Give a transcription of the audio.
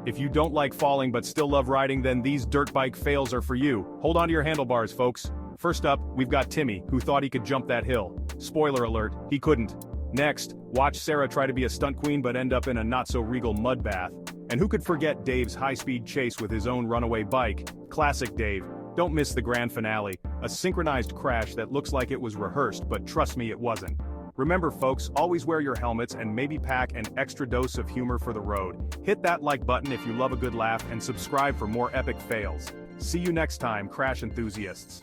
If you don't like falling but still love riding, then these dirt bike fails are for you. Hold on to your handlebars, folks. First up, we've got Timmy, who thought he could jump that hill. Spoiler alert, he couldn't. Next, watch Sarah try to be a stunt queen but end up in a not-so-regal mud bath. And who could forget Dave's high-speed chase with his own runaway bike? Classic Dave. Don't miss the grand finale, a synchronized crash that looks like it was rehearsed, but trust me, it wasn't. Remember folks, always wear your helmets and maybe pack an extra dose of humor for the road. Hit that like button if you love a good laugh and subscribe for more epic fails. See you next time, Crash enthusiasts.